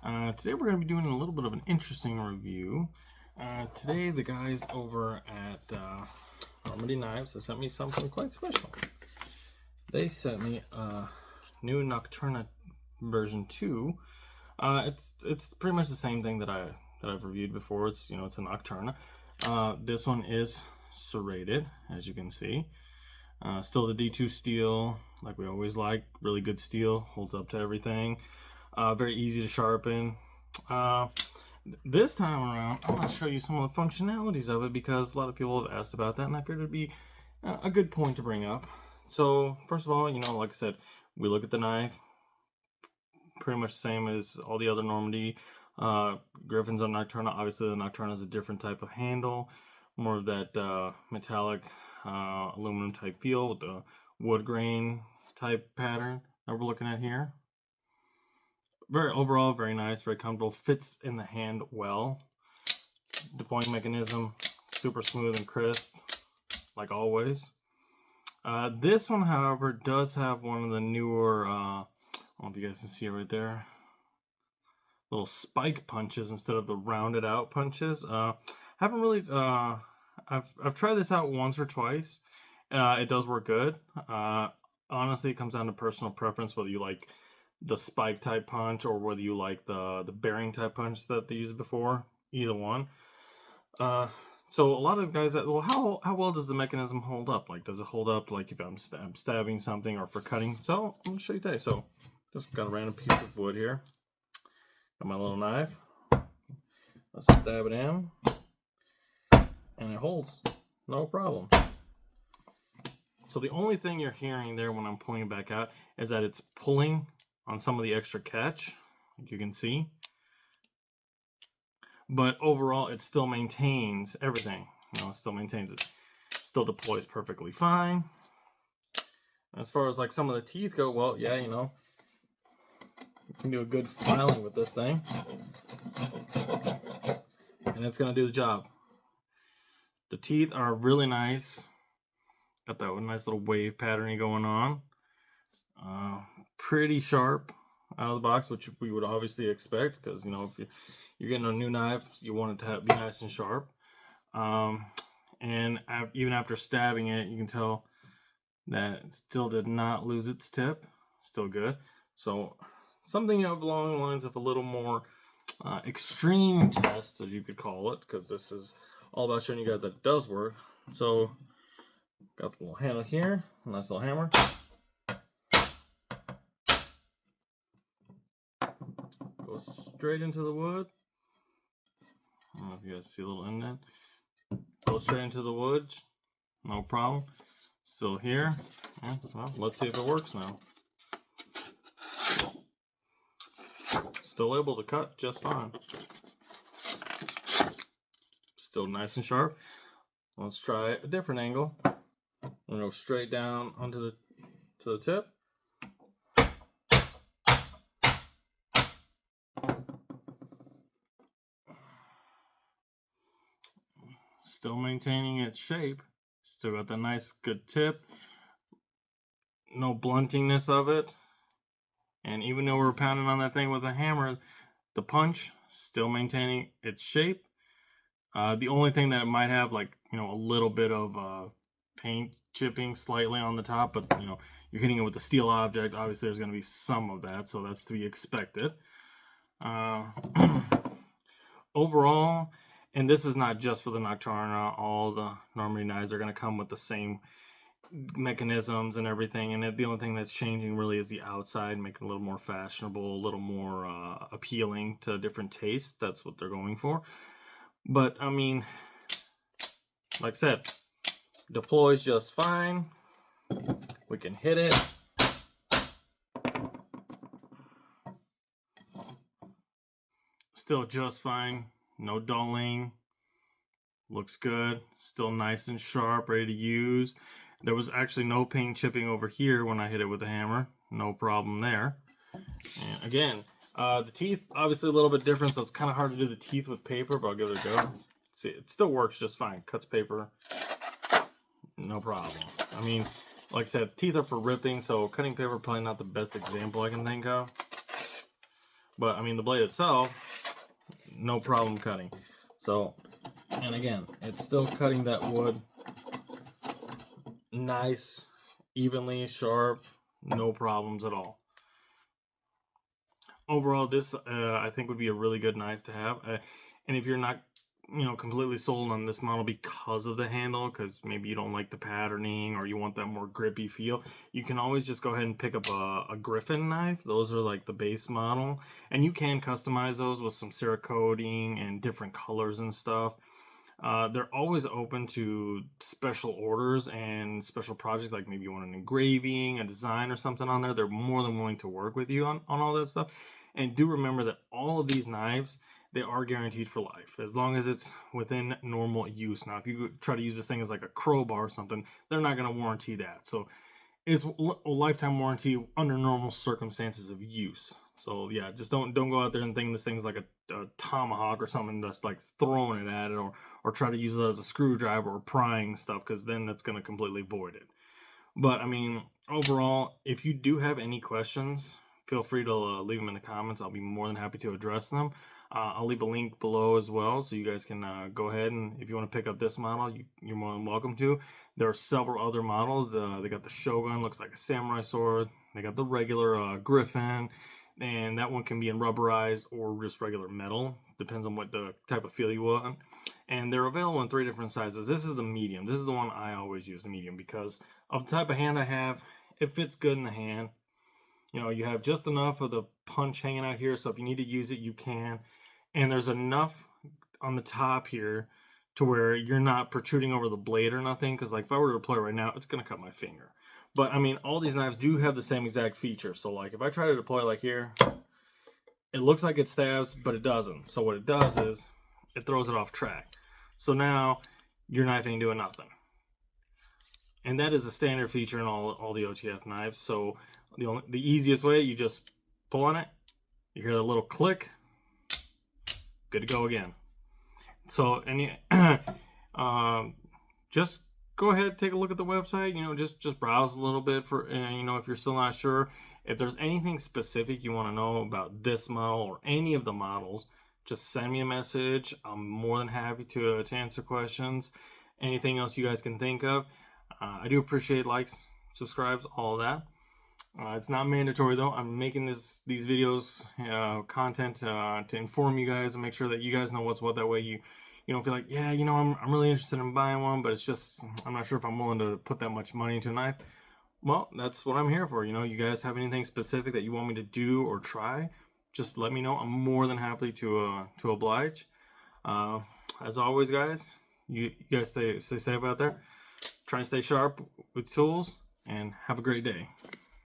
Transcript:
Today we're going to be doing a little bit of an interesting review. Today the guys over at Normandy Knives have sent me something quite special. They sent me a new Nocturna version 2. It's pretty much the same thing that I've reviewed before. It's a Nocturna. This one is serrated, as you can see. Still the D2 steel, like we always like. Really good steel, holds up to everything. Very easy to sharpen. This time around, I'm going to show you some of the functionalities of it because a lot of people have asked about that, and I figured it'd be a good point to bring up. So, first of all, like I said, we look at the knife, pretty much the same as all the other Normandy Griffins on Nocturna. Obviously, the Nocturna is a different type of handle, more of that metallic aluminum type feel with the wood grain type pattern that we're looking at here. Overall, very nice, very comfortable, fits in the hand well. Deploying mechanism, super smooth and crisp, like always. This one, however, does have one of the newer, I don't know if you guys can see it right there, little spike punches instead of the rounded out punches. Haven't really, I've tried this out once or twice. It does work good. Honestly, it comes down to personal preference, whether you like the spike type punch or whether you like the bearing type punch that they used before. Either one. So a lot of guys that, well, how well does the mechanism hold up? Like, does it hold up like if I'm stabbing something or for cutting? So I'm gonna show you today. So just got a random piece of wood here. Got my little knife. Let's stab it in, and it holds, no problem. So the only thing you're hearing there when I'm pulling it back out is that it's pulling on some of the extra catch, like you can see. But overall, it still maintains everything. It still maintains it. Still deploys perfectly fine. As far as like some of the teeth go, well, yeah, you can do a good filing with this thing, and it's gonna do the job. The teeth are really nice. Got that nice little wave patterning going on. Pretty sharp out of the box, which we would obviously expect because if you're getting a new knife, you want it to be nice and sharp. And even after stabbing it, you can tell that it still did not lose its tip. Still good. So something along the lines of a little more extreme test, as you could call it, because this is all about showing you guys that it does work. So got the little handle here, nice little hammer. Go straight into the wood. I don't know if you guys see a little indent. Go straight into the wood, no problem. Still here. Yeah, well, let's see if it works now. Still able to cut just fine. Still nice and sharp. Let's try a different angle. I'm gonna go straight down onto the tip. Still maintaining its shape. Still got the nice good tip. No bluntingness of it. And even though we're pounding on that thing with a hammer, the punch still maintaining its shape. The only thing that it might have, like, a little bit of paint chipping slightly on the top, but you're hitting it with a steel object. Obviously, there's going to be some of that, so that's to be expected. Overall, and this is not just for the Nocturna, all the Normandy knives are going to come with the same mechanisms and everything, and the only thing that's changing really is the outside, making it a little more fashionable, a little more appealing to different tastes. That's what they're going for. But I mean, like I said, deploys just fine. We can hit it. Still just fine. No dulling. Looks good. Still nice and sharp, ready to use. There was actually no paint chipping over here when I hit it with the hammer. No problem there. And again, the teeth, obviously a little bit different, so it's kind of hard to do the teeth with paper, but I'll give it a go. See, it still works just fine. Cuts paper, no problem. I mean, like I said, teeth are for ripping, so cutting paper probably not the best example I can think of. But I mean, the blade itself, no problem cutting. So, and again, it's still cutting that wood nice, evenly, sharp, no problems at all. Overall, this I think would be a really good knife to have. And if you're not, completely sold on this model because of the handle, because maybe you don't like the patterning or you want that more grippy feel, you can always just go ahead and pick up a Griffin knife. Those are like the base model, and you can customize those with some Cerakoting and different colors and stuff. They're always open to special orders and special projects, like maybe you want an engraving, a design, or something on there. They're more than willing to work with you on all that stuff. And do remember that all of these knives, they are guaranteed for life, as long as it's within normal use. Now, if you try to use this thing as like a crowbar or something, they're not going to warranty that. So it's a lifetime warranty under normal circumstances of use. So yeah, just don't go out there and think this thing's like a tomahawk or something, just like throwing it at it, or try to use it as a screwdriver or prying stuff, because then that's going to completely void it. But I mean, overall, if you do have any questions, feel free to leave them in the comments. I'll be more than happy to address them. I'll leave a link below as well, so you guys can go ahead, and if you want to pick up this model, you're more than welcome to. There are several other models. They got the Shogun, looks like a samurai sword. They got the regular Griffin, and that one can be in rubberized or just regular metal. Depends on what the type of feel you want. And they're available in 3 different sizes. This is the medium. This is the one I always use, the medium, because of the type of hand I have. It fits good in the hand. You have just enough of the punch hanging out here, so if you need to use it, you can. And there's enough on the top here to where you're not protruding over the blade or nothing, because like if I were to deploy right now, it's going to cut my finger. But I mean, all these knives do have the same exact feature. So like if I try to deploy like here, it looks like it stabs, but it doesn't. So what it does is it throws it off track. So now your knife ain't doing nothing. And that is a standard feature in all the OTF knives. So the easiest way, you just pull on it, you hear that little click, good to go again. So just go ahead, take a look at the website. Just browse a little bit for if you're still not sure. If there's anything specific you want to know about this model or any of the models, just send me a message. I'm more than happy to answer questions. Anything else you guys can think of. I do appreciate likes, subscribes, all of that. It's not mandatory though. I'm making these videos, content to inform you guys and make sure that you guys know what's what. That way you don't feel like, yeah, I'm really interested in buying one, but it's just I'm not sure if I'm willing to put that much money into a knife. Well, that's what I'm here for. You guys have anything specific that you want me to do or try, just let me know. I'm more than happy to oblige. As always, guys, you guys stay safe out there. Try and stay sharp with tools, and have a great day.